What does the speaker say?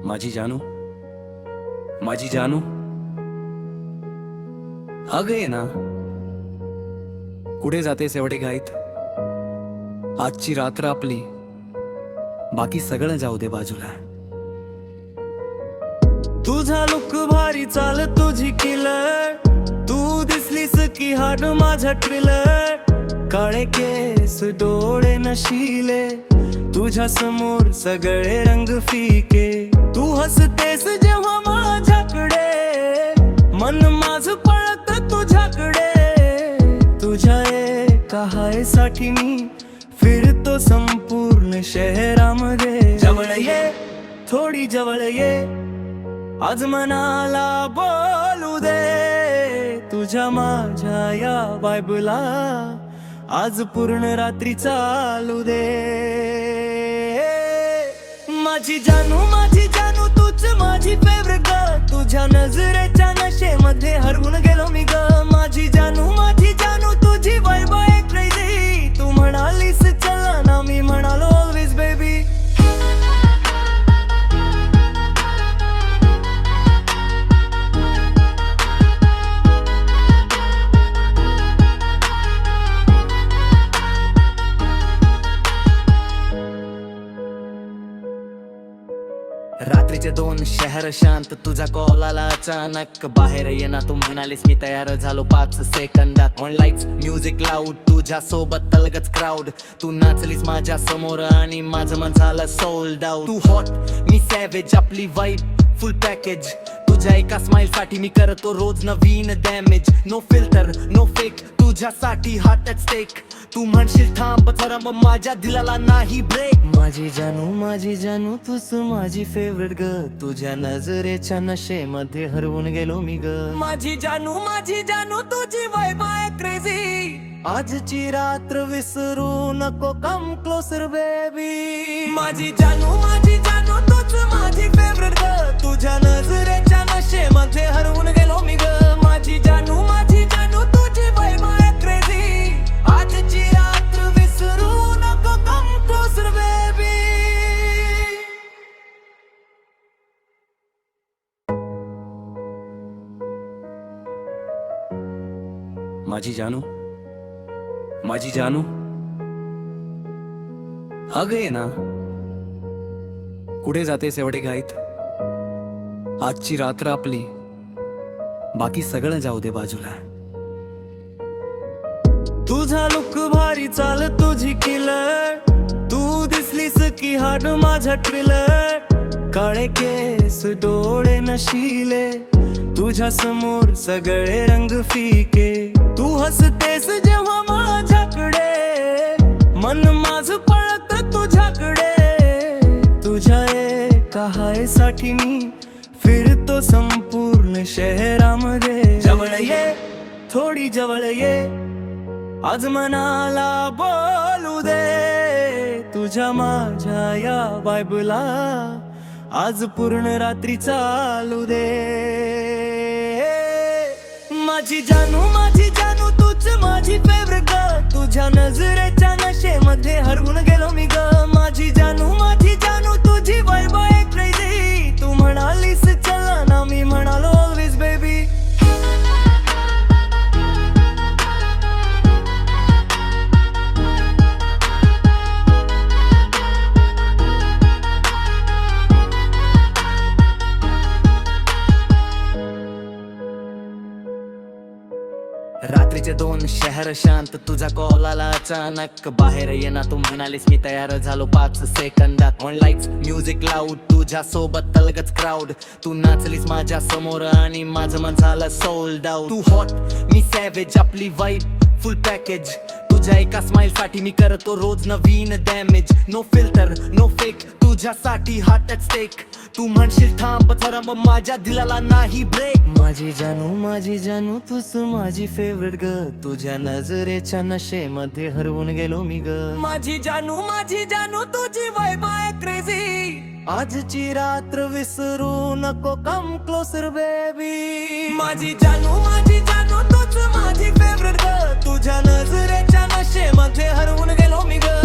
माझी जानू, माझी जानू, अगं ये ना. कुठे जातेस एवढे घाईत? आजची रात्र आपली, बाकी सगळं जाऊ दे बाजूला. तुझा लुक भारी, चाल तुझी किलर, तू दिसलीस की हाड माझा ट्रिलर. काळे केस डोळे नशिले, तुझ्या समोर सगळे रंग फिके. तू हसतेस जेव्हा माझ्याकडे, मन माझ पळत तुझ्याकडे. तुझ्या एका हायसाठी मी फिरतो संपूर्ण शहरामध्ये. जवळ ये, थोडी जवळ ये, आज मनाला बोलू दे. तुझ्या माझ्या या बायबला आज पूर्ण रात्री चालू दे. माझी जानू तूच माझी फेवरेट ग. तुझ्या नजरेच्या नशेमध्ये हरवून गेलो मी ग. माझी जानू तुझी वाइब आहे क्रेझी. तू म्हणालीस चला ना, मी म्हणालो ऑलवेज बेबी. रात्रीचे 2 शहर शांत, तुझा कॉल आला अचानक. बाहेर ये ना, तू म्हणालीस मी तयार झालो 5 सेकंदात. ऑन लाईट्स म्युझिक लाऊड, तुझ्या सोबत तलगच क्राऊड. तू नाचलीस माझ्या समोर आणि माझं मन झालं सोल्ड आउट. तू हॉट, मी सॅवेज, आपली वाईब फुल पॅकेज. तुझ्या एका स्माइल साठी मी करतो रोज नवीन damage. No filter no fake, तुझ्यासाठी हार्ट ॲट स्टेक. तू म्हणशील थांब जरा, मग माझ्या दिलाला नाही ब्रेक. माझी जानू तूच माझी फेवरेट ग. तुझ्या नजरेच्या नशेमध्ये हरवून गेलो मी ग. माझी जानू तुझी वाइब आहे क्रेझी. आजची रात्र विसरू नको, कम क्लोजर बेबी. माझी जानू तूच माझी फेवरेट ग. तुझ्या नजरेच्या नशेमध्ये हरवून गेलो मी ग. माझी जानू तुझी वाइब आहे क्रेझी. आजची रात्र विसरू नको, कम क्लोजर बेबी. माझी जानू, अगं ये ना. कुठे जातेस एवढे घाईत? आजची रात्र आपली, बाकी सगळं जाऊ दे बाजूला. तुझा लुक भारी, चाल तुझी किलर, तू दिसलीस की हाड माझा ट्रिलर. काळे केस डोळे नशिले, तुझ्या समोर सगळे रंग फिके. तू हसतेस जेव्हा माझ्याकडे, मन माझ पळत तुझ्याकडे. तुझ्या एका हायसाठी मी फिरतो संपूर्ण शहरामध्ये. जवळ ये, थोडी जवळ ये, आज मनाला बोलू दे. तुझ्या माझ्या या बायबला आज पूर्ण रात्री चालू दे. माझी जानू तूच माझी फेवरेट ग. तुझ्या नजरेच्या नशेमध्ये हरवून गेलो मी ग. माझी जानू तुझी वाइब आहे क्रेझी. तू म्हणालीस चला ना, मी म्हणालो ऑलवेज बेबी. रात्रीचे 2 शहर शांत, तुझा कॉल आला अचानक. बाहेर ये ना, तू म्हणालीस मी तयार झालो 5 सेकंदात. ऑन लाईट्स म्युझिक लाऊड, तुझ्या सोबत तलगच क्राऊड. तू नाचलीस माझ्या समोर आणि माझं मन झालं सोल्ड आउट. तू हॉट, मी सॅवेज, आपली वाईब फुल पॅकेज. तुझ्या एका स्माइल साठी मी करतो रोज नवीन damage. No filter no fake, तुझ्यासाठी हार्ट ॲट स्टेक. तू म्हणशील थांब जरा, मग माझ्या दिलाला नाही ब्रेक. माझी जानू तूच माझी फेवरेट ग. तुझ्या नजरेच्या नशेमध्ये हरवून गेलो मी ग. माझी जानू तुझी वाइब आहे क्रेझी. आजची रात्र विसरू नको, कम क्लोजर बेबी. माझी जानू तूच माझी फेवरेट ग. तुझ्या नजरेच्या नशेमध्ये हरवून गेलो मी ग.